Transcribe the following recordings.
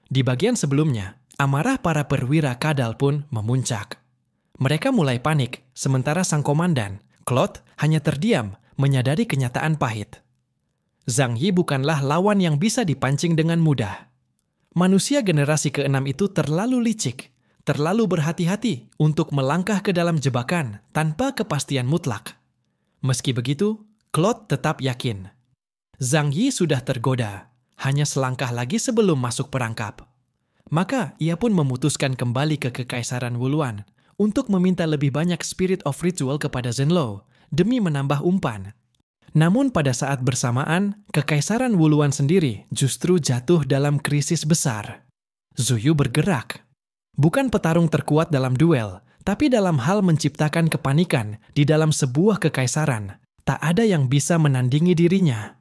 Di bagian sebelumnya, amarah para perwira kadal pun memuncak. Mereka mulai panik, sementara sang komandan, Claude, hanya terdiam menyadari kenyataan pahit. Zhang Yi bukanlah lawan yang bisa dipancing dengan mudah. Manusia generasi ke-6 itu terlalu licik, terlalu berhati-hati untuk melangkah ke dalam jebakan tanpa kepastian mutlak. Meski begitu, Claude tetap yakin. Zhang Yi sudah tergoda, hanya selangkah lagi sebelum masuk perangkap. Maka ia pun memutuskan kembali ke Kekaisaran Wuluan untuk meminta lebih banyak Spirit of Ritual kepada Zhenlou demi menambah umpan. Namun pada saat bersamaan, Kekaisaran Wuluan sendiri justru jatuh dalam krisis besar. Zhu Yu bergerak. Bukan petarung terkuat dalam duel, tapi dalam hal menciptakan kepanikan di dalam sebuah kekaisaran. Tak ada yang bisa menandingi dirinya.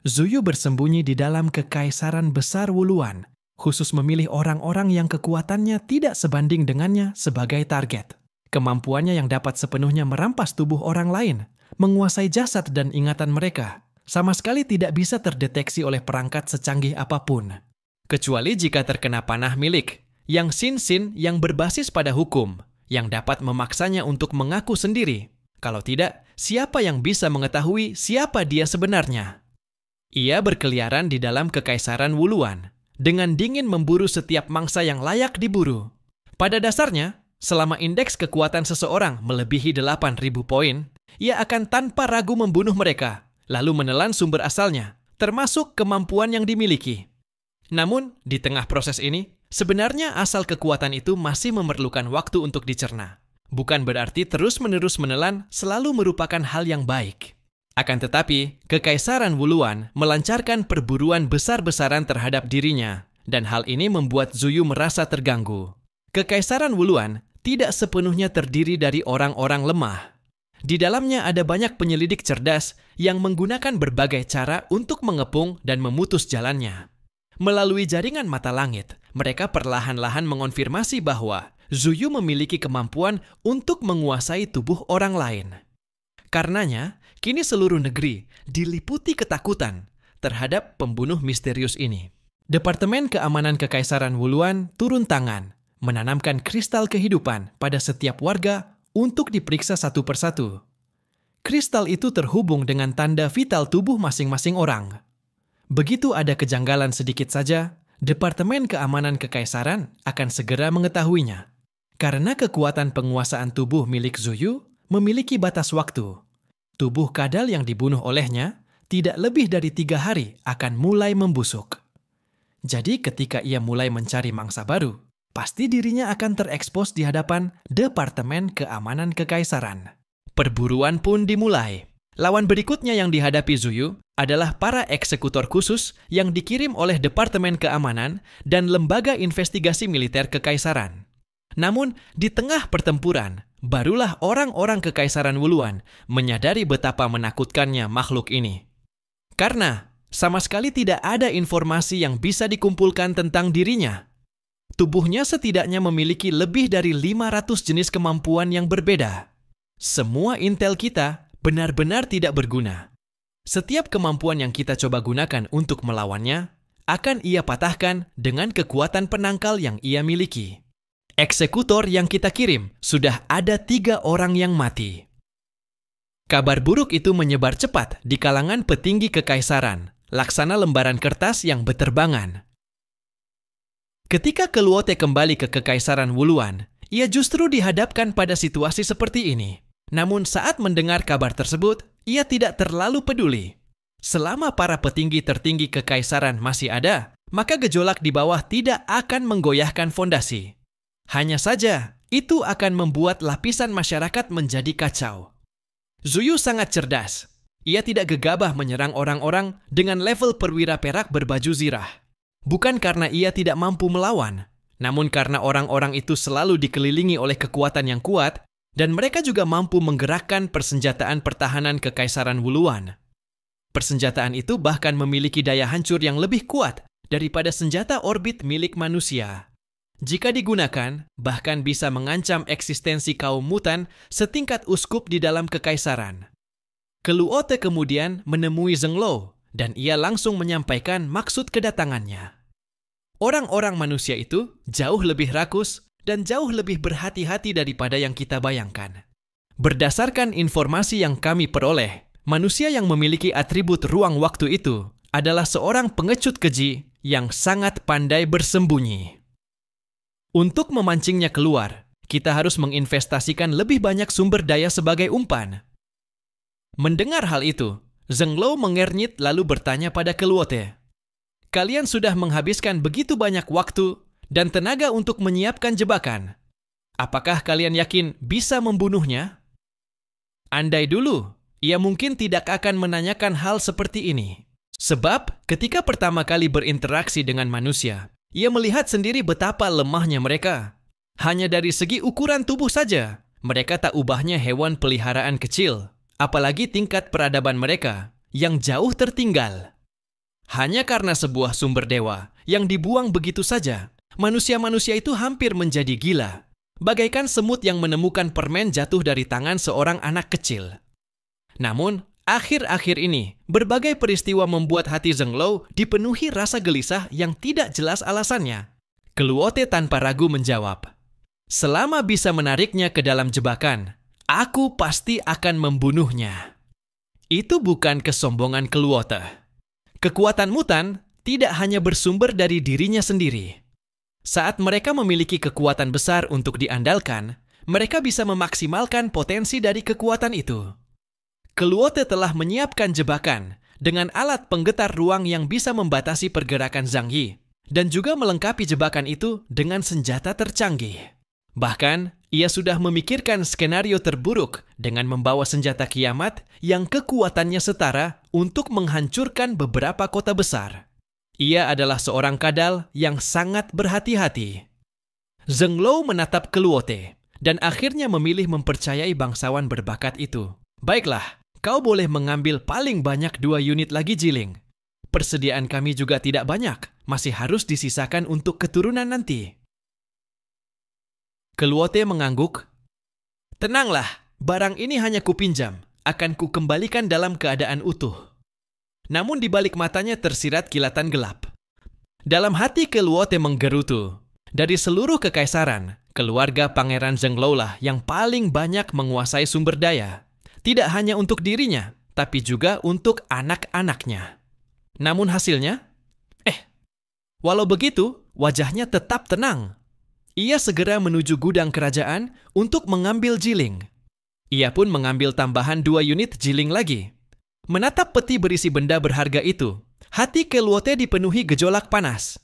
Zhu Yu bersembunyi di dalam Kekaisaran Besar Wuluan, khusus memilih orang-orang yang kekuatannya tidak sebanding dengannya sebagai target. Kemampuannya yang dapat sepenuhnya merampas tubuh orang lain, menguasai jasad dan ingatan mereka, sama sekali tidak bisa terdeteksi oleh perangkat secanggih apapun. Kecuali jika terkena panah milik, yang sin-sin yang berbasis pada hukum, yang dapat memaksanya untuk mengaku sendiri. Kalau tidak, siapa yang bisa mengetahui siapa dia sebenarnya? Ia berkeliaran di dalam Kekaisaran Wuluan, dengan dingin memburu setiap mangsa yang layak diburu. Pada dasarnya, selama indeks kekuatan seseorang melebihi 8.000 poin, ia akan tanpa ragu membunuh mereka, lalu menelan sumber asalnya, termasuk kemampuan yang dimiliki. Namun, di tengah proses ini, sebenarnya asal kekuatan itu masih memerlukan waktu untuk dicerna. Bukan berarti terus-menerus menelan selalu merupakan hal yang baik. Akan tetapi, Kekaisaran Wuluan melancarkan perburuan besar-besaran terhadap dirinya, dan hal ini membuat Zhu Yu merasa terganggu. Kekaisaran Wuluan tidak sepenuhnya terdiri dari orang-orang lemah. Di dalamnya ada banyak penyelidik cerdas yang menggunakan berbagai cara untuk mengepung dan memutus jalannya. Melalui jaringan mata langit, mereka perlahan-lahan mengonfirmasi bahwa Zhu Yu memiliki kemampuan untuk menguasai tubuh orang lain. Karenanya, kini seluruh negeri diliputi ketakutan terhadap pembunuh misterius ini. Departemen Keamanan Kekaisaran Wuluan turun tangan, menanamkan kristal kehidupan pada setiap warga untuk diperiksa satu persatu. Kristal itu terhubung dengan tanda vital tubuh masing-masing orang. Begitu ada kejanggalan sedikit saja, Departemen Keamanan Kekaisaran akan segera mengetahuinya. Karena kekuatan penguasaan tubuh milik Zhu Yu memiliki batas waktu. Tubuh kadal yang dibunuh olehnya tidak lebih dari 3 hari akan mulai membusuk. Jadi ketika ia mulai mencari mangsa baru, pasti dirinya akan terekspos di hadapan Departemen Keamanan Kekaisaran. Perburuan pun dimulai. Lawan berikutnya yang dihadapi Zhu Yu adalah para eksekutor khusus yang dikirim oleh Departemen Keamanan dan Lembaga Investigasi Militer Kekaisaran. Namun, di tengah pertempuran, barulah orang-orang Kekaisaran Wuluan menyadari betapa menakutkannya makhluk ini. Karena sama sekali tidak ada informasi yang bisa dikumpulkan tentang dirinya. Tubuhnya setidaknya memiliki lebih dari 500 jenis kemampuan yang berbeda. Semua intel kita benar-benar tidak berguna. Setiap kemampuan yang kita coba gunakan untuk melawannya, akan ia patahkan dengan kekuatan penangkal yang ia miliki. Eksekutor yang kita kirim sudah ada 3 orang yang mati. Kabar buruk itu menyebar cepat di kalangan petinggi kekaisaran, laksana lembaran kertas yang beterbangan. Ketika Keluote kembali ke Kekaisaran Wuluan, ia justru dihadapkan pada situasi seperti ini. Namun saat mendengar kabar tersebut, ia tidak terlalu peduli. Selama para petinggi tertinggi kekaisaran masih ada, maka gejolak di bawah tidak akan menggoyahkan fondasi. Hanya saja, itu akan membuat lapisan masyarakat menjadi kacau. Zhu Yu sangat cerdas. Ia tidak gegabah menyerang orang-orang dengan level perwira perak berbaju zirah. Bukan karena ia tidak mampu melawan, namun karena orang-orang itu selalu dikelilingi oleh kekuatan yang kuat, dan mereka juga mampu menggerakkan persenjataan pertahanan Kekaisaran Wuluan. Persenjataan itu bahkan memiliki daya hancur yang lebih kuat daripada senjata orbit milik manusia. Jika digunakan, bahkan bisa mengancam eksistensi kaum mutan setingkat uskup di dalam kekaisaran. Keluote kemudian menemui Zhenlou, dan ia langsung menyampaikan maksud kedatangannya. Orang-orang manusia itu jauh lebih rakus dan jauh lebih berhati-hati daripada yang kita bayangkan. Berdasarkan informasi yang kami peroleh, manusia yang memiliki atribut ruang waktu itu adalah seorang pengecut keji yang sangat pandai bersembunyi. Untuk memancingnya keluar, kita harus menginvestasikan lebih banyak sumber daya sebagai umpan. Mendengar hal itu, Zhenglou mengernyit lalu bertanya pada Keluote, "Kalian sudah menghabiskan begitu banyak waktu dan tenaga untuk menyiapkan jebakan. Apakah kalian yakin bisa membunuhnya?" Andai dulu, ia mungkin tidak akan menanyakan hal seperti ini. Sebab ketika pertama kali berinteraksi dengan manusia, ia melihat sendiri betapa lemahnya mereka. Hanya dari segi ukuran tubuh saja, mereka tak ubahnya hewan peliharaan kecil. Apalagi tingkat peradaban mereka yang jauh tertinggal. Hanya karena sebuah sumber dewa yang dibuang begitu saja, manusia-manusia itu hampir menjadi gila. Bagaikan semut yang menemukan permen jatuh dari tangan seorang anak kecil. Namun, akhir-akhir ini, berbagai peristiwa membuat hati Zhenglou dipenuhi rasa gelisah yang tidak jelas alasannya. Keluote tanpa ragu menjawab, "Selama bisa menariknya ke dalam jebakan, aku pasti akan membunuhnya." Itu bukan kesombongan Keluote. Kekuatan mutan tidak hanya bersumber dari dirinya sendiri. Saat mereka memiliki kekuatan besar untuk diandalkan, mereka bisa memaksimalkan potensi dari kekuatan itu. Keluote telah menyiapkan jebakan dengan alat penggetar ruang yang bisa membatasi pergerakan Zhang Yi, dan juga melengkapi jebakan itu dengan senjata tercanggih. Bahkan, ia sudah memikirkan skenario terburuk dengan membawa senjata kiamat yang kekuatannya setara untuk menghancurkan beberapa kota besar. Ia adalah seorang kadal yang sangat berhati-hati. Zhenglou menatap Keluote dan akhirnya memilih mempercayai bangsawan berbakat itu. "Baiklah, kau boleh mengambil paling banyak 2 unit lagi Jiling. Persediaan kami juga tidak banyak, masih harus disisakan untuk keturunan nanti." Keluote mengangguk. "Tenanglah, barang ini hanya kupinjam, akan kukembalikan dalam keadaan utuh." Namun di balik matanya tersirat kilatan gelap. Dalam hati Keluote menggerutu. Dari seluruh kekaisaran, keluarga Pangeran Zhenglou lah yang paling banyak menguasai sumber daya. Tidak hanya untuk dirinya, tapi juga untuk anak-anaknya. Namun hasilnya? Walau begitu, wajahnya tetap tenang. Ia segera menuju gudang kerajaan untuk mengambil Jiling. Ia pun mengambil tambahan 2 unit Jiling lagi. Menatap peti berisi benda berharga itu, hati Keluote dipenuhi gejolak panas.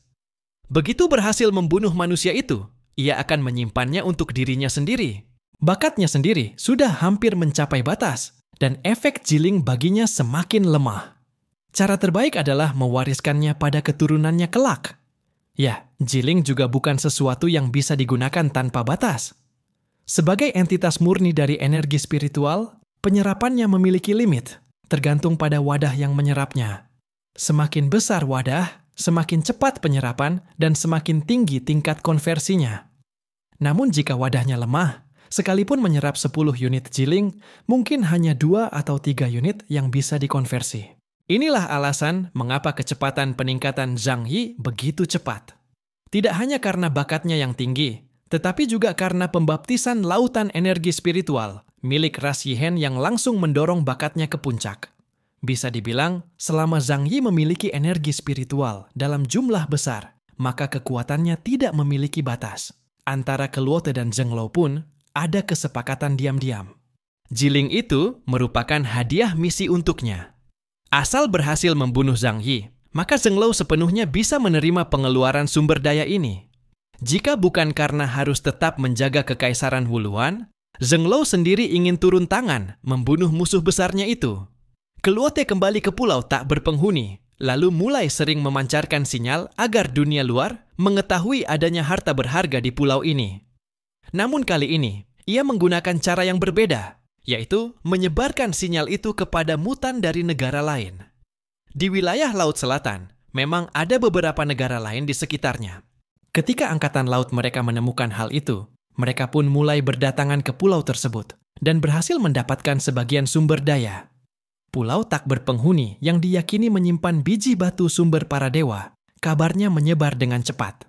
Begitu berhasil membunuh manusia itu, ia akan menyimpannya untuk dirinya sendiri. Bakatnya sendiri sudah hampir mencapai batas, dan efek Jiling baginya semakin lemah. Cara terbaik adalah mewariskannya pada keturunannya kelak. Ya, Jiling juga bukan sesuatu yang bisa digunakan tanpa batas. Sebagai entitas murni dari energi spiritual, penyerapannya memiliki limit. Tergantung pada wadah yang menyerapnya. Semakin besar wadah, semakin cepat penyerapan dan semakin tinggi tingkat konversinya. Namun jika wadahnya lemah, sekalipun menyerap 10 unit Jiling, mungkin hanya 2 atau 3 unit yang bisa dikonversi. Inilah alasan mengapa kecepatan peningkatan Zhang Yi begitu cepat. Tidak hanya karena bakatnya yang tinggi, tetapi juga karena pembaptisan lautan energi spiritual milik ras Yihen yang langsung mendorong bakatnya ke puncak. Bisa dibilang, selama Zhang Yi memiliki energi spiritual dalam jumlah besar, maka kekuatannya tidak memiliki batas. Antara Keluote dan Zhenglou pun ada kesepakatan diam-diam. Jiling itu merupakan hadiah misi untuknya. Asal berhasil membunuh Zhang Yi, maka Zhenglou sepenuhnya bisa menerima pengeluaran sumber daya ini. Jika bukan karena harus tetap menjaga kekaisaran Wuluan, Zhenglou sendiri ingin turun tangan membunuh musuh besarnya itu. Keluote kembali ke pulau tak berpenghuni, lalu mulai sering memancarkan sinyal agar dunia luar mengetahui adanya harta berharga di pulau ini. Namun kali ini, ia menggunakan cara yang berbeda, yaitu menyebarkan sinyal itu kepada mutan dari negara lain. Di wilayah Laut Selatan, memang ada beberapa negara lain di sekitarnya. Ketika angkatan laut mereka menemukan hal itu, mereka pun mulai berdatangan ke pulau tersebut dan berhasil mendapatkan sebagian sumber daya. Pulau tak berpenghuni yang diyakini menyimpan biji batu sumber para dewa kabarnya menyebar dengan cepat.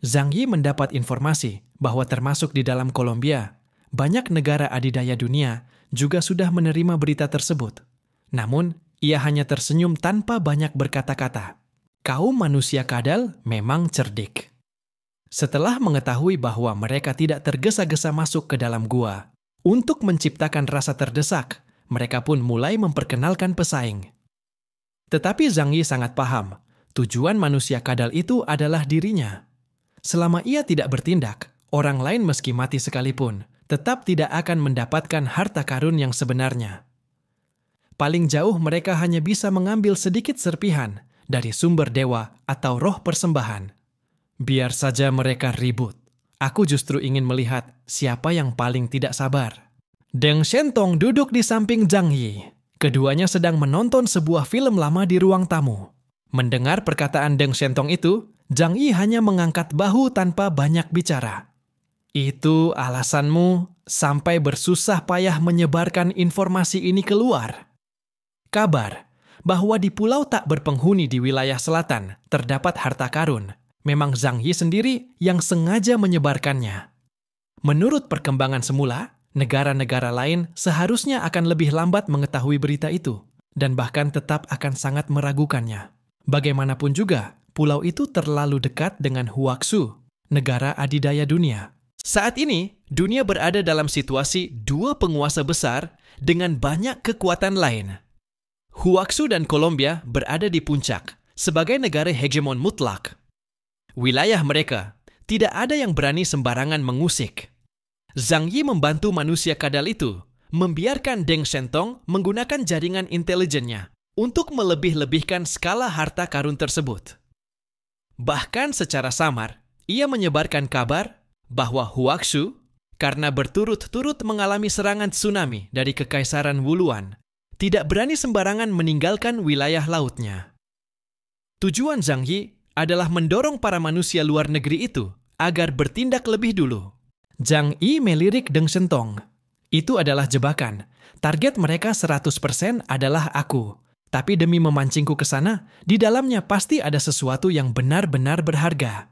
Zhang Yi mendapat informasi bahwa termasuk di dalam Kolombia, banyak negara adidaya dunia juga sudah menerima berita tersebut. Namun, ia hanya tersenyum tanpa banyak berkata-kata. Kaum manusia kadal memang cerdik. Setelah mengetahui bahwa mereka tidak tergesa-gesa masuk ke dalam gua, untuk menciptakan rasa terdesak, mereka pun mulai memperkenalkan pesaing. Tetapi Zhang Yi sangat paham, tujuan manusia kadal itu adalah dirinya. Selama ia tidak bertindak, orang lain meski mati sekalipun, tetap tidak akan mendapatkan harta karun yang sebenarnya. Paling jauh mereka hanya bisa mengambil sedikit serpihan dari sumber dewa atau roh persembahan. Biar saja mereka ribut. Aku justru ingin melihat siapa yang paling tidak sabar. Deng Shentong duduk di samping Zhang Yi. Keduanya sedang menonton sebuah film lama di ruang tamu. Mendengar perkataan Deng Shentong itu, Zhang Yi hanya mengangkat bahu tanpa banyak bicara. Itu alasanmu sampai bersusah payah menyebarkan informasi ini keluar. Kabar bahwa di pulau tak berpenghuni di wilayah selatan terdapat harta karun. Memang Zhang Yi sendiri yang sengaja menyebarkannya. Menurut perkembangan semula, negara-negara lain seharusnya akan lebih lambat mengetahui berita itu, dan bahkan tetap akan sangat meragukannya. Bagaimanapun juga, pulau itu terlalu dekat dengan Huaxu, negara adidaya dunia. Saat ini, dunia berada dalam situasi dua penguasa besar dengan banyak kekuatan lain. Huaxu dan Kolombia berada di puncak sebagai negara hegemon mutlak. Wilayah mereka tidak ada yang berani sembarangan mengusik. Zhang Yi membantu manusia kadal itu membiarkan Deng Shentong menggunakan jaringan intelijennya untuk melebih-lebihkan skala harta karun tersebut. Bahkan secara samar, ia menyebarkan kabar bahwa Huaxu, karena berturut-turut mengalami serangan tsunami dari Kekaisaran Wuluan, tidak berani sembarangan meninggalkan wilayah lautnya. Tujuan Zhang Yi adalah mendorong para manusia luar negeri itu agar bertindak lebih dulu. Zhang Yi melirik Deng Shentong. Itu adalah jebakan. Target mereka 100% adalah aku. Tapi demi memancingku ke sana, di dalamnya pasti ada sesuatu yang benar-benar berharga.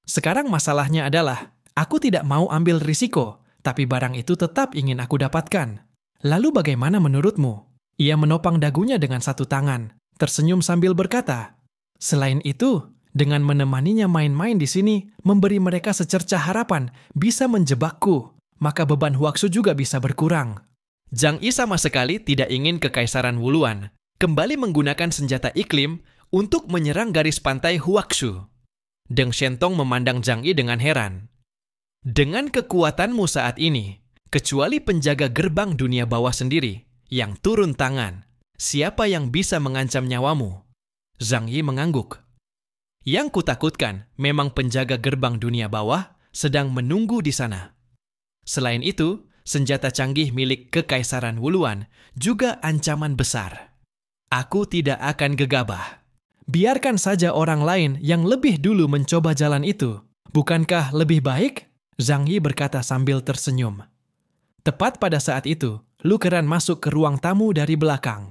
Sekarang masalahnya adalah, aku tidak mau ambil risiko, tapi barang itu tetap ingin aku dapatkan. Lalu bagaimana menurutmu? Ia menopang dagunya dengan satu tangan, tersenyum sambil berkata, selain itu, dengan menemaninya main-main di sini, memberi mereka secercah harapan bisa menjebakku, maka beban Huaxu juga bisa berkurang. Zhang Yi sama sekali tidak ingin Kekaisaran Wuluan kembali menggunakan senjata iklim untuk menyerang garis pantai Huaxu. Deng Shentong memandang Zhang Yi dengan heran. Dengan kekuatanmu saat ini, kecuali penjaga gerbang dunia bawah sendiri yang turun tangan, siapa yang bisa mengancam nyawamu? Zhang Yi mengangguk. Yang kutakutkan memang penjaga gerbang dunia bawah sedang menunggu di sana. Selain itu, senjata canggih milik Kekaisaran Wuluan juga ancaman besar. Aku tidak akan gegabah. Biarkan saja orang lain yang lebih dulu mencoba jalan itu. Bukankah lebih baik? Zhang Yi berkata sambil tersenyum. Tepat pada saat itu, Lu Keran masuk ke ruang tamu dari belakang.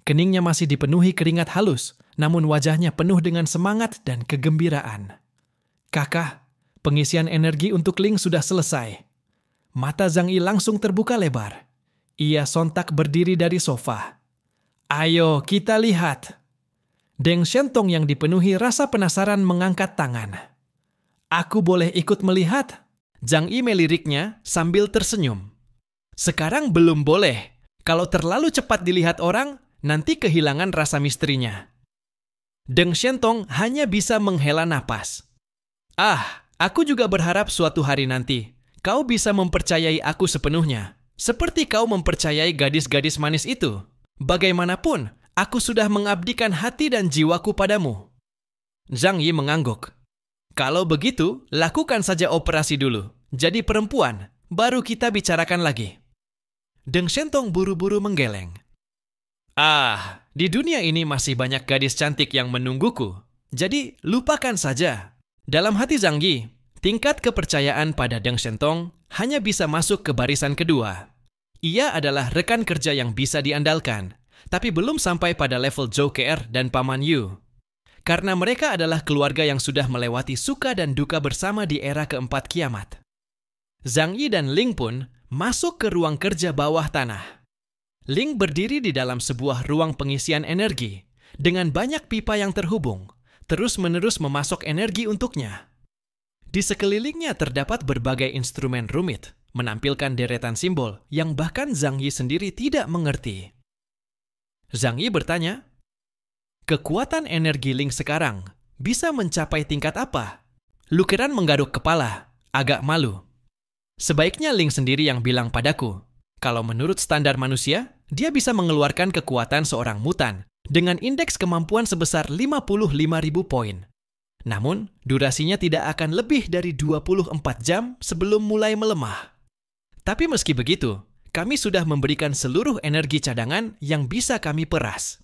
Keningnya masih dipenuhi keringat halus, namun wajahnya penuh dengan semangat dan kegembiraan. Kakak, pengisian energi untuk Ling sudah selesai. Mata Zhang Yi langsung terbuka lebar. Ia sontak berdiri dari sofa. Ayo kita lihat. Deng Shentong yang dipenuhi rasa penasaran mengangkat tangan. Aku boleh ikut melihat? Zhang Yi meliriknya sambil tersenyum. Sekarang belum boleh. Kalau terlalu cepat dilihat orang, nanti kehilangan rasa misterinya. Deng Shentong hanya bisa menghela napas. Aku juga berharap suatu hari nanti kau bisa mempercayai aku sepenuhnya. Seperti kau mempercayai gadis-gadis manis itu. Bagaimanapun, aku sudah mengabdikan hati dan jiwaku padamu. Zhang Yi mengangguk. Kalau begitu, lakukan saja operasi dulu. Jadi perempuan, baru kita bicarakan lagi. Deng Shentong buru-buru menggeleng. Di dunia ini masih banyak gadis cantik yang menungguku. Jadi, lupakan saja. Dalam hati Zhang Yi, tingkat kepercayaan pada Deng Shentong hanya bisa masuk ke barisan kedua. Ia adalah rekan kerja yang bisa diandalkan, tapi belum sampai pada level Zhou Ke'er dan Paman Yu. karena mereka adalah keluarga yang sudah melewati suka dan duka bersama di era keempat kiamat. Zhang Yi dan Ling pun masuk ke ruang kerja bawah tanah. Ling berdiri di dalam sebuah ruang pengisian energi dengan banyak pipa yang terhubung, terus-menerus memasok energi untuknya. Di sekelilingnya terdapat berbagai instrumen rumit, menampilkan deretan simbol yang bahkan Zhang Yi sendiri tidak mengerti. Zhang Yi bertanya, "Kekuatan energi Ling sekarang bisa mencapai tingkat apa?" Lukeran menggaruk kepala, agak malu. Sebaiknya Ling sendiri yang bilang padaku, kalau menurut standar manusia, dia bisa mengeluarkan kekuatan seorang mutan dengan indeks kemampuan sebesar 55.000 poin. Namun, durasinya tidak akan lebih dari 24 jam sebelum mulai melemah. Tapi meski begitu, kami sudah memberikan seluruh energi cadangan yang bisa kami peras.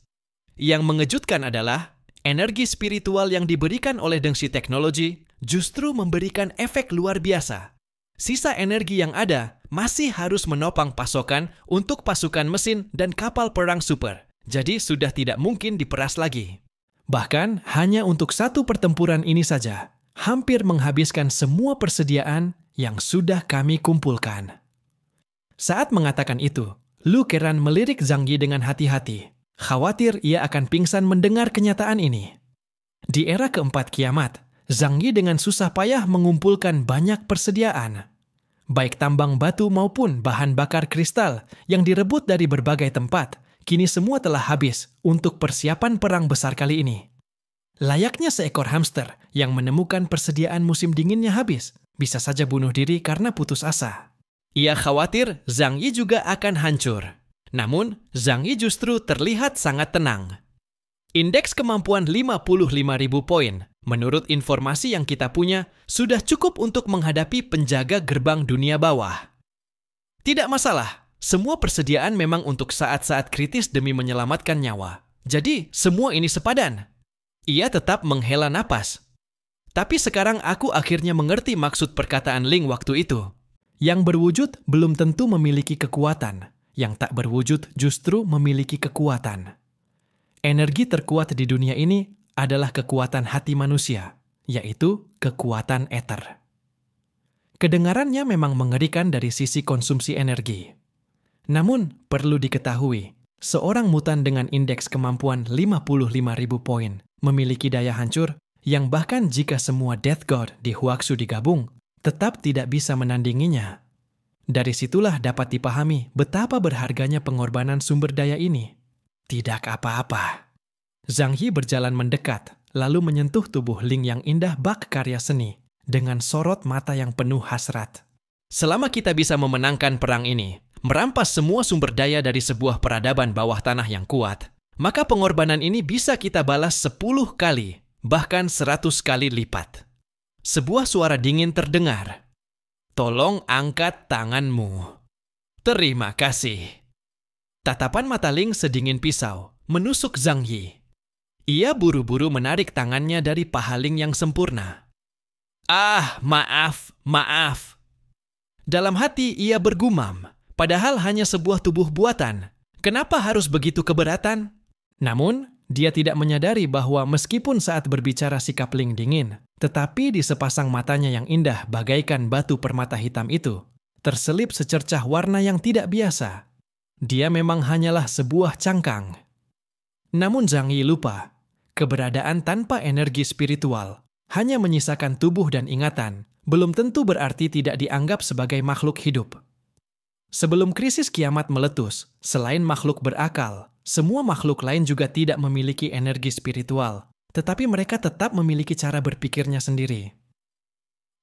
Yang mengejutkan adalah, energi spiritual yang diberikan oleh Dengsi Teknologi justru memberikan efek luar biasa. Sisa energi yang ada masih harus menopang pasokan untuk pasukan mesin dan kapal perang super. Jadi sudah tidak mungkin diperas lagi. Bahkan hanya untuk satu pertempuran ini saja, hampir menghabiskan semua persediaan yang sudah kami kumpulkan. Saat mengatakan itu, Lu Keran melirik Zhang Yi dengan hati-hati. Khawatir ia akan pingsan mendengar kenyataan ini. Di era keempat kiamat, Zhang Yi dengan susah payah mengumpulkan banyak persediaan. Baik tambang batu maupun bahan bakar kristal yang direbut dari berbagai tempat, kini semua telah habis untuk persiapan perang besar kali ini. Layaknya seekor hamster yang menemukan persediaan musim dinginnya habis, bisa saja bunuh diri karena putus asa. Ia khawatir Zhang Yi juga akan hancur. Namun, Zhang Yi justru terlihat sangat tenang. Indeks kemampuan 55.000 poin, menurut informasi yang kita punya, sudah cukup untuk menghadapi penjaga gerbang dunia bawah. Tidak masalah, semua persediaan memang untuk saat-saat kritis demi menyelamatkan nyawa. Jadi, semua ini sepadan. Ia tetap menghela napas. Tapi sekarang aku akhirnya mengerti maksud perkataan Ling waktu itu. Yang berwujud belum tentu memiliki kekuatan, yang tak berwujud justru memiliki kekuatan. Energi terkuat di dunia ini adalah kekuatan hati manusia, yaitu kekuatan ether. Kedengarannya memang mengerikan dari sisi konsumsi energi. Namun, perlu diketahui, seorang mutan dengan indeks kemampuan 55.000 poin memiliki daya hancur yang bahkan jika semua Death God di Huaxu digabung, tetap tidak bisa menandinginya. Dari situlah dapat dipahami betapa berharganya pengorbanan sumber daya ini. Tidak apa-apa. Zhang Yi berjalan mendekat, lalu menyentuh tubuh Ling yang indah bak karya seni, dengan sorot mata yang penuh hasrat. Selama kita bisa memenangkan perang ini, merampas semua sumber daya dari sebuah peradaban bawah tanah yang kuat, maka pengorbanan ini bisa kita balas 10 kali, bahkan 100 kali lipat. Sebuah suara dingin terdengar. Tolong angkat tanganmu. Terima kasih. Tatapan mata Ling sedingin pisau, menusuk Zhang Yi. Ia buru-buru menarik tangannya dari paha Ling yang sempurna. Ah, maaf. Dalam hati ia bergumam, padahal hanya sebuah tubuh buatan. Kenapa harus begitu keberatan? Namun, dia tidak menyadari bahwa meskipun saat berbicara sikap Ling dingin, tetapi di sepasang matanya yang indah bagaikan batu permata hitam itu, terselip secercah warna yang tidak biasa. Dia memang hanyalah sebuah cangkang. Namun Zhang Yi lupa, keberadaan tanpa energi spiritual, hanya menyisakan tubuh dan ingatan, belum tentu berarti tidak dianggap sebagai makhluk hidup. Sebelum krisis kiamat meletus, selain makhluk berakal, semua makhluk lain juga tidak memiliki energi spiritual, tetapi mereka tetap memiliki cara berpikirnya sendiri.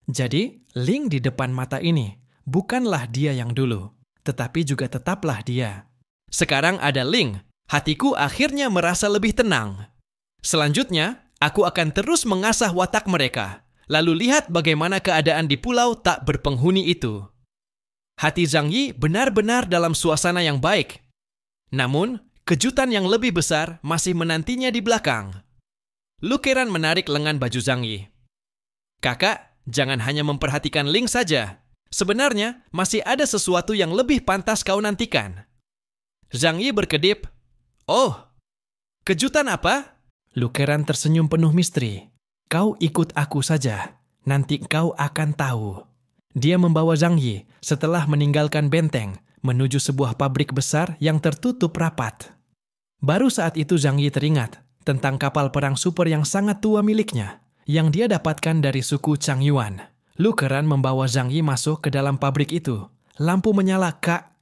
Jadi, Ling di depan mata ini bukanlah dia yang dulu, tetapi juga tetaplah dia. Sekarang ada Ling, hatiku akhirnya merasa lebih tenang. Selanjutnya, aku akan terus mengasah watak mereka, lalu lihat bagaimana keadaan di pulau tak berpenghuni itu. Hati Zhang Yi benar-benar dalam suasana yang baik. Namun, kejutan yang lebih besar masih menantinya di belakang. Lu Keran menarik lengan baju Zhang Yi. Kakak, jangan hanya memperhatikan Ling saja. Sebenarnya, masih ada sesuatu yang lebih pantas kau nantikan. Zhang Yi berkedip. Oh, kejutan apa? Lu Keran tersenyum penuh misteri. Kau ikut aku saja, nanti kau akan tahu. Dia membawa Zhang Yi setelah meninggalkan benteng menuju sebuah pabrik besar yang tertutup rapat. Baru saat itu Zhang Yi teringat tentang kapal perang super yang sangat tua miliknya, yang dia dapatkan dari suku Chang Yuan. Lu Keran membawa Zhang Yi masuk ke dalam pabrik itu. Lampu menyala kak,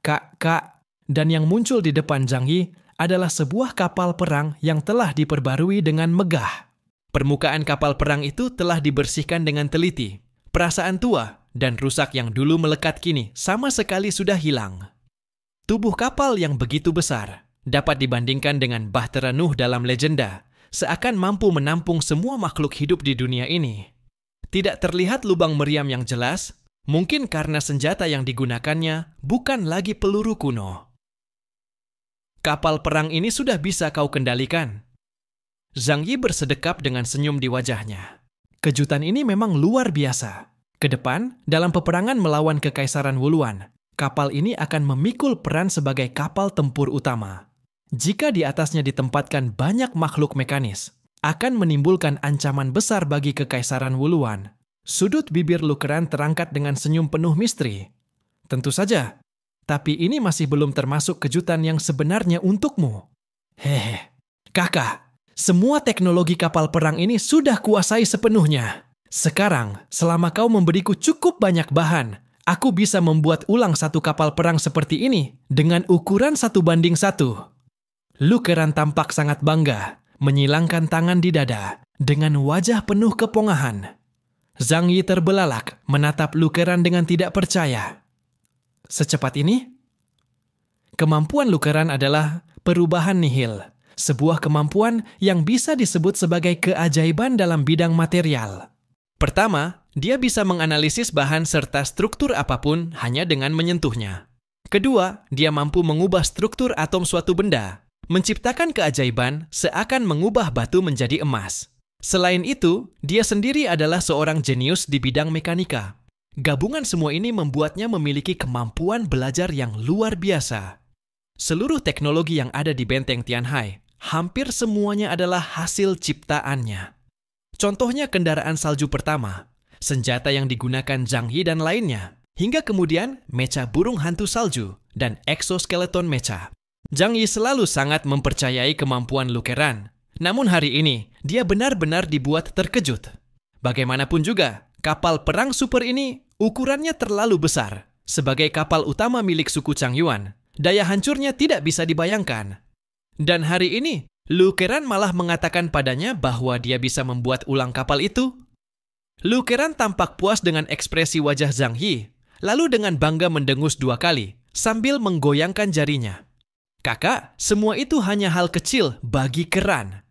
dan yang muncul di depan Zhang Yi adalah sebuah kapal perang yang telah diperbarui dengan megah. Permukaan kapal perang itu telah dibersihkan dengan teliti. Perasaan tua dan rusak yang dulu melekat kini sama sekali sudah hilang. Tubuh kapal yang begitu besar dapat dibandingkan dengan Bahtera Nuh dalam legenda, seakan mampu menampung semua makhluk hidup di dunia ini. Tidak terlihat lubang meriam yang jelas, mungkin karena senjata yang digunakannya bukan lagi peluru kuno. Kapal perang ini sudah bisa kau kendalikan. Zhang Yi bersedekap dengan senyum di wajahnya. Kejutan ini memang luar biasa. Ke depan, dalam peperangan melawan Kekaisaran Wuluan, kapal ini akan memikul peran sebagai kapal tempur utama. Jika di atasnya ditempatkan banyak makhluk mekanis, akan menimbulkan ancaman besar bagi Kekaisaran Wuluan. Sudut bibir Lu Keran terangkat dengan senyum penuh misteri. Tentu saja. Tapi ini masih belum termasuk kejutan yang sebenarnya untukmu. Hehe, kakak, semua teknologi kapal perang ini sudah kuasai sepenuhnya. Sekarang, selama kau memberiku cukup banyak bahan, aku bisa membuat ulang satu kapal perang seperti ini dengan ukuran 1:1. Lu Keran tampak sangat bangga, menyilangkan tangan di dada dengan wajah penuh kepongahan. Zhang Yi terbelalak menatap Lu Keran dengan tidak percaya. Secepat ini? Kemampuan Lu Keran adalah perubahan nihil, sebuah kemampuan yang bisa disebut sebagai keajaiban dalam bidang material. Pertama, dia bisa menganalisis bahan serta struktur apapun hanya dengan menyentuhnya. Kedua, dia mampu mengubah struktur atom suatu benda, menciptakan keajaiban seakan mengubah batu menjadi emas. Selain itu, dia sendiri adalah seorang jenius di bidang mekanika. Gabungan semua ini membuatnya memiliki kemampuan belajar yang luar biasa. Seluruh teknologi yang ada di benteng Tianhai, hampir semuanya adalah hasil ciptaannya. Contohnya kendaraan salju pertama, senjata yang digunakan Zhang Yi dan lainnya, hingga kemudian mecha burung hantu salju dan exoskeleton mecha. Zhang Yi selalu sangat mempercayai kemampuan Lu Keran. Namun hari ini, dia benar-benar dibuat terkejut. Bagaimanapun juga, kapal perang super ini ukurannya terlalu besar. Sebagai kapal utama milik suku Chang Yuan, daya hancurnya tidak bisa dibayangkan. Dan hari ini, Lu Keran malah mengatakan padanya bahwa dia bisa membuat ulang kapal itu. Lu Keran tampak puas dengan ekspresi wajah Zhang Yi, lalu dengan bangga mendengus 2 kali, sambil menggoyangkan jarinya. Kakak, semua itu hanya hal kecil bagi Keran.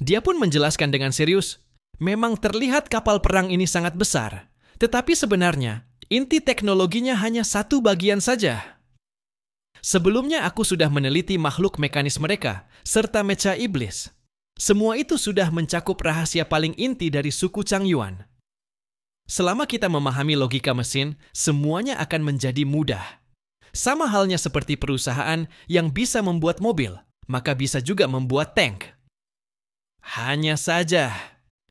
Dia pun menjelaskan dengan serius, memang terlihat kapal perang ini sangat besar, tetapi sebenarnya inti teknologinya hanya satu bagian saja. Sebelumnya aku sudah meneliti makhluk mekanis mereka, serta mecha iblis. Semua itu sudah mencakup rahasia paling inti dari suku Chang Yuan. Selama kita memahami logika mesin, semuanya akan menjadi mudah. Sama halnya seperti perusahaan yang bisa membuat mobil, maka bisa juga membuat tank. Hanya saja,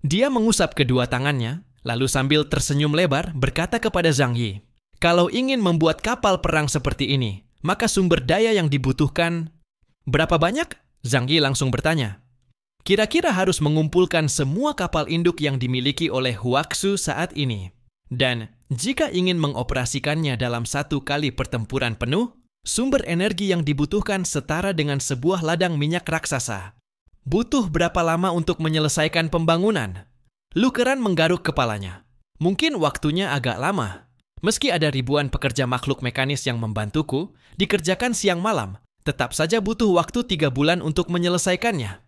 dia mengusap kedua tangannya, lalu sambil tersenyum lebar berkata kepada Zhang Yi, kalau ingin membuat kapal perang seperti ini, maka sumber daya yang dibutuhkan berapa banyak? Zhang Yi langsung bertanya. Kira-kira harus mengumpulkan semua kapal induk yang dimiliki oleh Huaxu saat ini. Dan jika ingin mengoperasikannya dalam 1 kali pertempuran penuh, sumber energi yang dibutuhkan setara dengan sebuah ladang minyak raksasa. Butuh berapa lama untuk menyelesaikan pembangunan? Lu Keran menggaruk kepalanya. Mungkin waktunya agak lama. Meski ada ribuan pekerja makhluk mekanis yang membantuku, dikerjakan siang malam, tetap saja butuh waktu 3 bulan untuk menyelesaikannya.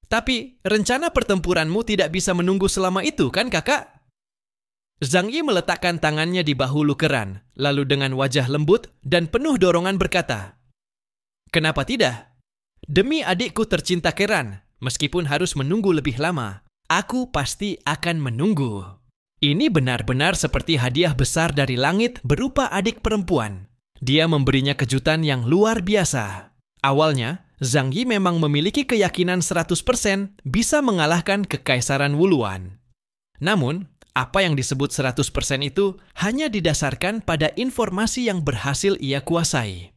Tapi, rencana pertempuranmu tidak bisa menunggu selama itu, kan kakak? Zhang Yi meletakkan tangannya di bahu Lu Keran, lalu dengan wajah lembut dan penuh dorongan berkata, kenapa tidak? Demi adikku tercinta Keran, meskipun harus menunggu lebih lama, aku pasti akan menunggu. Ini benar-benar seperti hadiah besar dari langit berupa adik perempuan. Dia memberinya kejutan yang luar biasa. Awalnya, Zhang Yi memang memiliki keyakinan 100% bisa mengalahkan Kekaisaran Wuluan. Namun, apa yang disebut 100% itu hanya didasarkan pada informasi yang berhasil ia kuasai.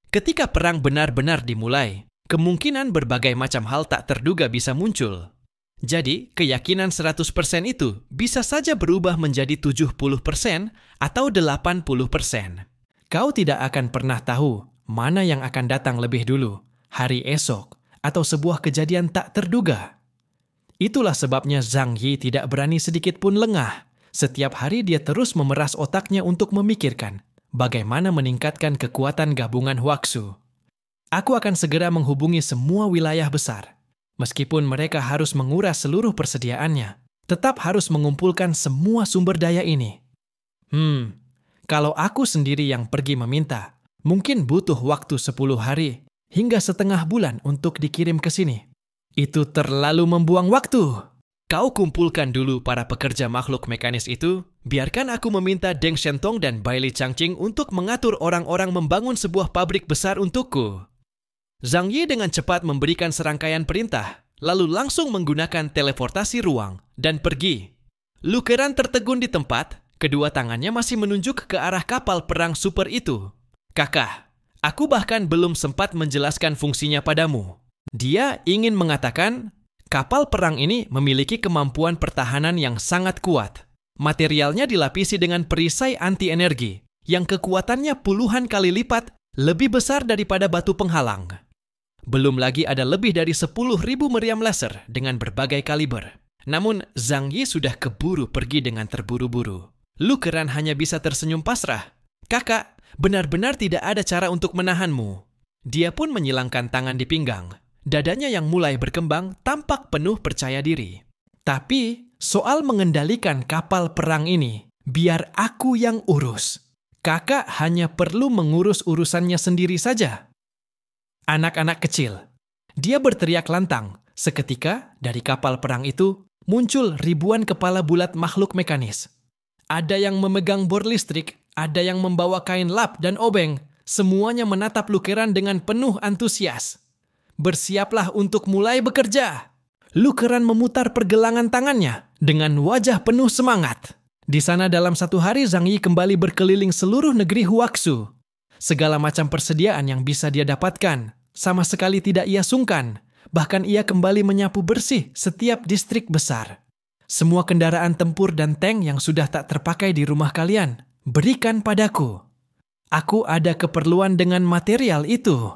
Ketika perang benar-benar dimulai, kemungkinan berbagai macam hal tak terduga bisa muncul. Jadi, keyakinan 100% itu bisa saja berubah menjadi 70% atau 80%. Kau tidak akan pernah tahu mana yang akan datang lebih dulu, hari esok, atau sebuah kejadian tak terduga. Itulah sebabnya Zhang Yi tidak berani sedikit pun lengah. Setiap hari dia terus memeras otaknya untuk memikirkan bagaimana meningkatkan kekuatan gabungan Huaxu. Aku akan segera menghubungi semua wilayah besar. Meskipun mereka harus menguras seluruh persediaannya, tetap harus mengumpulkan semua sumber daya ini. Kalau aku sendiri yang pergi meminta, mungkin butuh waktu 10 hari hingga setengah bulan untuk dikirim ke sini. Itu terlalu membuang waktu. Kau kumpulkan dulu para pekerja makhluk mekanis itu, biarkan aku meminta Deng Shentong dan Bailey Changqing untuk mengatur orang-orang membangun sebuah pabrik besar untukku. Zhang Yi dengan cepat memberikan serangkaian perintah, lalu langsung menggunakan teleportasi ruang dan pergi. Lu Keran tertegun di tempat, kedua tangannya masih menunjuk ke arah kapal perang super itu. Kakak, aku bahkan belum sempat menjelaskan fungsinya padamu. Dia ingin mengatakan, kapal perang ini memiliki kemampuan pertahanan yang sangat kuat. Materialnya dilapisi dengan perisai anti-energi, yang kekuatannya puluhan kali lipat lebih besar daripada batu penghalang. Belum lagi ada lebih dari 10.000 meriam laser dengan berbagai kaliber. Namun, Zhang Yi sudah keburu pergi dengan terburu-buru. Lu Keran hanya bisa tersenyum pasrah. Kakak, benar-benar tidak ada cara untuk menahanmu. Dia pun menyilangkan tangan di pinggang. Dadanya yang mulai berkembang tampak penuh percaya diri. Tapi, soal mengendalikan kapal perang ini, biar aku yang urus. Kakak hanya perlu mengurus urusannya sendiri saja. Anak-anak kecil. Dia berteriak lantang. Seketika, dari kapal perang itu, muncul ribuan kepala bulat makhluk mekanis. Ada yang memegang bor listrik, ada yang membawa kain lap dan obeng. Semuanya menatap Lu Keran dengan penuh antusias. Bersiaplah untuk mulai bekerja. Lu Keran memutar pergelangan tangannya dengan wajah penuh semangat. Di sana dalam 1 hari Zhang Yi kembali berkeliling seluruh negeri Huaxu. Segala macam persediaan yang bisa dia dapatkan, sama sekali tidak ia sungkan. Bahkan ia kembali menyapu bersih setiap distrik besar. Semua kendaraan tempur dan tank yang sudah tak terpakai di rumah kalian, berikan padaku. Aku ada keperluan dengan material itu.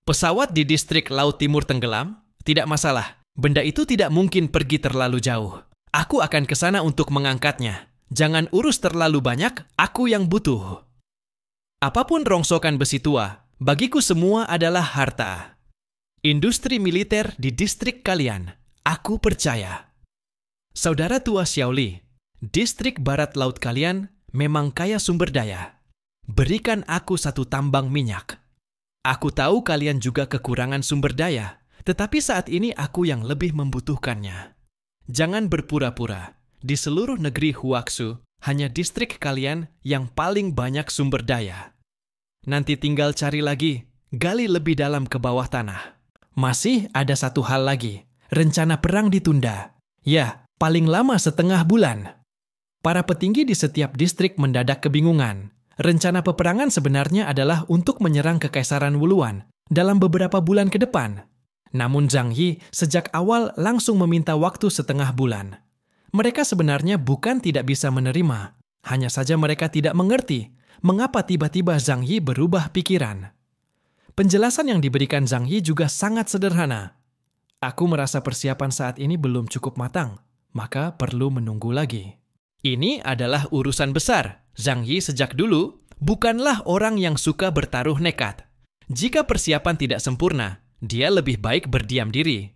Pesawat di distrik Laut Timur tenggelam? Tidak masalah. Benda itu tidak mungkin pergi terlalu jauh. Aku akan ke sana untuk mengangkatnya. Jangan urus terlalu banyak, aku yang butuh. Apapun rongsokan besi tua, bagiku semua adalah harta. Industri militer di distrik kalian, aku percaya. Saudara tua Xiaoli, distrik barat laut kalian memang kaya sumber daya. Berikan aku 1 tambang minyak. Aku tahu kalian juga kekurangan sumber daya, tetapi saat ini aku yang lebih membutuhkannya. Jangan berpura-pura. Di seluruh negeri Huaxu, hanya distrik kalian yang paling banyak sumber daya. Nanti tinggal cari lagi, gali lebih dalam ke bawah tanah. Masih ada 1 hal lagi, rencana perang ditunda. Ya, paling lama setengah bulan. Para petinggi di setiap distrik mendadak kebingungan. Rencana peperangan sebenarnya adalah untuk menyerang Kekaisaran Wuluan dalam beberapa bulan ke depan. Namun Zhang Yi sejak awal langsung meminta waktu setengah bulan. Mereka sebenarnya bukan tidak bisa menerima, hanya saja mereka tidak mengerti mengapa tiba-tiba Zhang Yi berubah pikiran. Penjelasan yang diberikan Zhang Yi juga sangat sederhana. Aku merasa persiapan saat ini belum cukup matang, maka perlu menunggu lagi. Ini adalah urusan besar. Zhang Yi sejak dulu bukanlah orang yang suka bertaruh nekat. Jika persiapan tidak sempurna, dia lebih baik berdiam diri.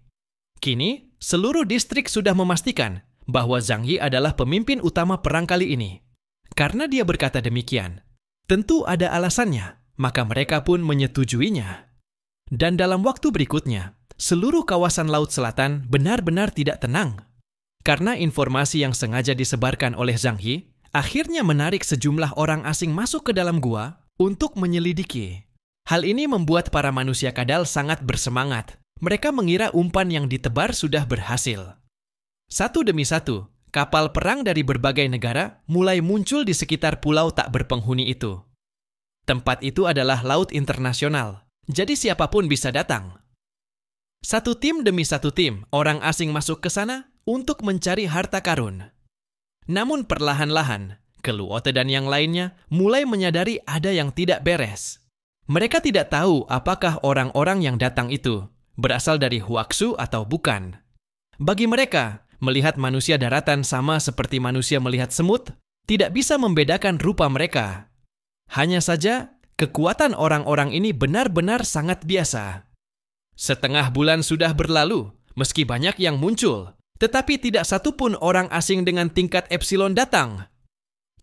Kini, seluruh distrik sudah memastikan bahwa Zhang Yi adalah pemimpin utama perang kali ini. Karena dia berkata demikian, tentu ada alasannya, maka mereka pun menyetujuinya. Dan dalam waktu berikutnya, seluruh kawasan Laut Selatan benar-benar tidak tenang. Karena informasi yang sengaja disebarkan oleh Zhang Yi, akhirnya menarik sejumlah orang asing masuk ke dalam gua untuk menyelidiki. Hal ini membuat para manusia kadal sangat bersemangat. Mereka mengira umpan yang ditebar sudah berhasil. Satu demi satu, kapal perang dari berbagai negara mulai muncul di sekitar pulau tak berpenghuni itu. Tempat itu adalah laut internasional, jadi siapapun bisa datang. Satu tim demi satu tim, orang asing masuk ke sana untuk mencari harta karun. Namun perlahan-lahan, Keluote dan yang lainnya mulai menyadari ada yang tidak beres. Mereka tidak tahu apakah orang-orang yang datang itu berasal dari Huaxu atau bukan. Bagi mereka, melihat manusia daratan sama seperti manusia melihat semut, tidak bisa membedakan rupa mereka. Hanya saja, kekuatan orang-orang ini benar-benar sangat biasa. Setengah bulan sudah berlalu, meski banyak yang muncul, tetapi tidak satupun orang asing dengan tingkat epsilon datang.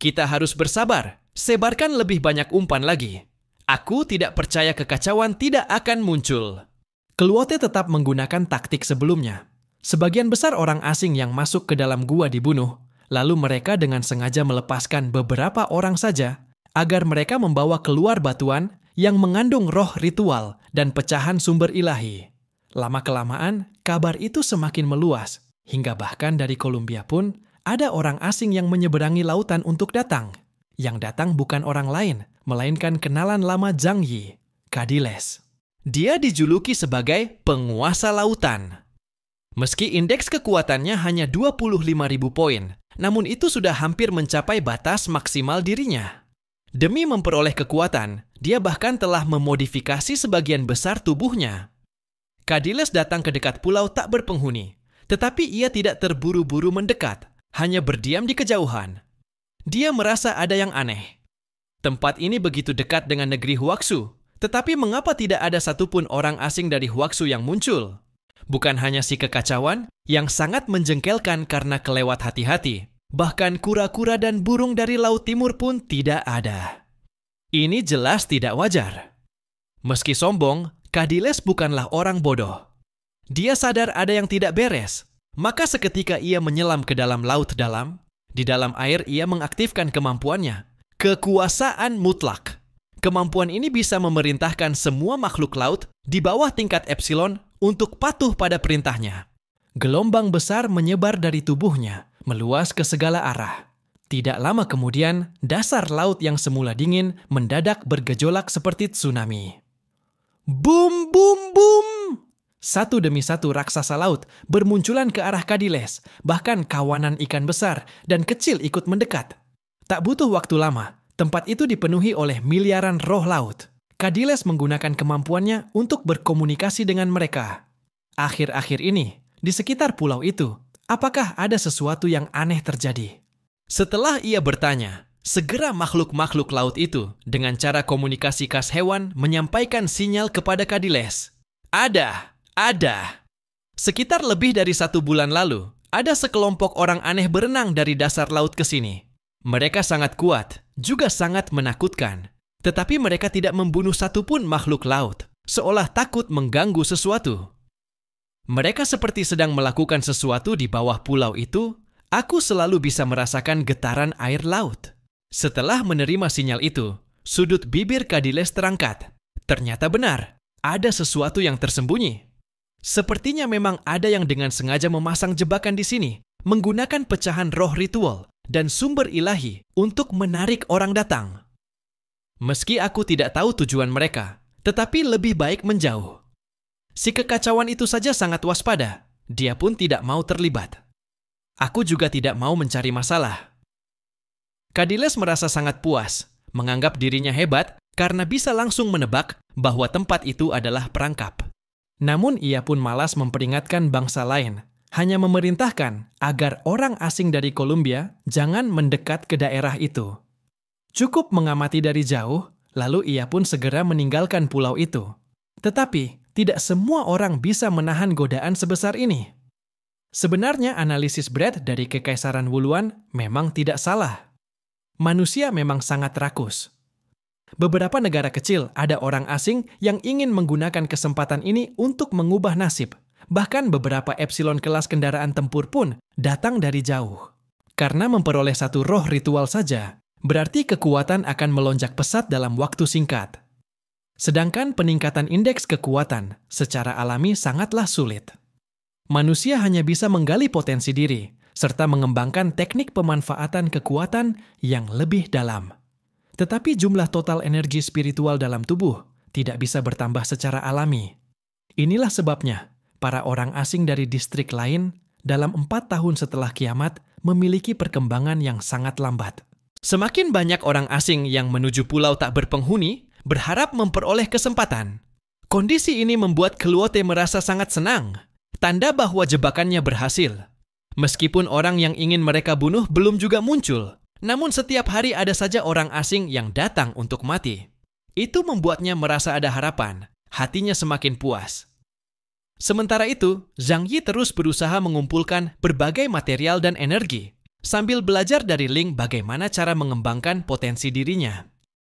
Kita harus bersabar, sebarkan lebih banyak umpan lagi. Aku tidak percaya kekacauan tidak akan muncul. Keluote tetap menggunakan taktik sebelumnya. Sebagian besar orang asing yang masuk ke dalam gua dibunuh, lalu mereka dengan sengaja melepaskan beberapa orang saja agar mereka membawa keluar batuan yang mengandung roh ritual dan pecahan sumber ilahi. Lama-kelamaan, kabar itu semakin meluas, hingga bahkan dari Columbia pun ada orang asing yang menyeberangi lautan untuk datang. Yang datang bukan orang lain, melainkan kenalan lama Zhang Yi, Kadiles. Dia dijuluki sebagai penguasa lautan. Meski indeks kekuatannya hanya 25.000 poin, namun itu sudah hampir mencapai batas maksimal dirinya. Demi memperoleh kekuatan, dia bahkan telah memodifikasi sebagian besar tubuhnya. Kadiles datang ke dekat pulau tak berpenghuni, tetapi ia tidak terburu-buru mendekat, hanya berdiam di kejauhan. Dia merasa ada yang aneh. Tempat ini begitu dekat dengan negeri Huaxu, tetapi mengapa tidak ada satupun orang asing dari Huaxu yang muncul? Bukan hanya si kekacauan yang sangat menjengkelkan karena kelewat hati-hati, bahkan kura-kura dan burung dari Laut Timur pun tidak ada. Ini jelas tidak wajar. Meski sombong, Kadiles bukanlah orang bodoh. Dia sadar ada yang tidak beres, maka seketika ia menyelam ke dalam laut dalam. Di dalam air ia mengaktifkan kemampuannya, kekuasaan mutlak. Kemampuan ini bisa memerintahkan semua makhluk laut di bawah tingkat epsilon untuk patuh pada perintahnya. Gelombang besar menyebar dari tubuhnya, meluas ke segala arah. Tidak lama kemudian, dasar laut yang semula dingin mendadak bergejolak seperti tsunami. Boom, boom, boom! Satu demi satu raksasa laut bermunculan ke arah Kadiles, bahkan kawanan ikan besar dan kecil ikut mendekat. Tak butuh waktu lama, tempat itu dipenuhi oleh miliaran roh laut. Kadiles menggunakan kemampuannya untuk berkomunikasi dengan mereka. Akhir-akhir ini, di sekitar pulau itu, apakah ada sesuatu yang aneh terjadi? Setelah ia bertanya, segera makhluk-makhluk laut itu dengan cara komunikasi khas hewan menyampaikan sinyal kepada Kadiles. Ada. Sekitar lebih dari 1 bulan lalu, ada sekelompok orang aneh berenang dari dasar laut ke sini. Mereka sangat kuat, juga sangat menakutkan. Tetapi mereka tidak membunuh satupun makhluk laut, seolah takut mengganggu sesuatu. Mereka seperti sedang melakukan sesuatu di bawah pulau itu. Aku selalu bisa merasakan getaran air laut. Setelah menerima sinyal itu, sudut bibir Kadiles terangkat. Ternyata benar, ada sesuatu yang tersembunyi. Sepertinya memang ada yang dengan sengaja memasang jebakan di sini, menggunakan pecahan roh ritual dan sumber ilahi untuk menarik orang datang. Meski aku tidak tahu tujuan mereka, tetapi lebih baik menjauh. Si kekacauan itu saja sangat waspada, dia pun tidak mau terlibat. Aku juga tidak mau mencari masalah. Kadiles merasa sangat puas, menganggap dirinya hebat karena bisa langsung menebak bahwa tempat itu adalah perangkap. Namun ia pun malas memperingatkan bangsa lain, hanya memerintahkan agar orang asing dari Columbia jangan mendekat ke daerah itu. Cukup mengamati dari jauh, lalu ia pun segera meninggalkan pulau itu. Tetapi tidak semua orang bisa menahan godaan sebesar ini. Sebenarnya analisis Brad dari Kekaisaran Wuluan memang tidak salah. Manusia memang sangat rakus. Beberapa negara kecil ada orang asing yang ingin menggunakan kesempatan ini untuk mengubah nasib. Bahkan beberapa epsilon kelas kendaraan tempur pun datang dari jauh. Karena memperoleh satu roh ritual saja, berarti kekuatan akan melonjak pesat dalam waktu singkat. Sedangkan peningkatan indeks kekuatan secara alami sangatlah sulit. Manusia hanya bisa menggali potensi diri, serta mengembangkan teknik pemanfaatan kekuatan yang lebih dalam. Tetapi jumlah total energi spiritual dalam tubuh tidak bisa bertambah secara alami. Inilah sebabnya, para orang asing dari distrik lain dalam 4 tahun setelah kiamat memiliki perkembangan yang sangat lambat. Semakin banyak orang asing yang menuju pulau tak berpenghuni, berharap memperoleh kesempatan. Kondisi ini membuat Keluote merasa sangat senang, tanda bahwa jebakannya berhasil. Meskipun orang yang ingin mereka bunuh belum juga muncul, namun setiap hari ada saja orang asing yang datang untuk mati. Itu membuatnya merasa ada harapan, hatinya semakin puas. Sementara itu, Zhang Yi terus berusaha mengumpulkan berbagai material dan energi, sambil belajar dari Ling bagaimana cara mengembangkan potensi dirinya.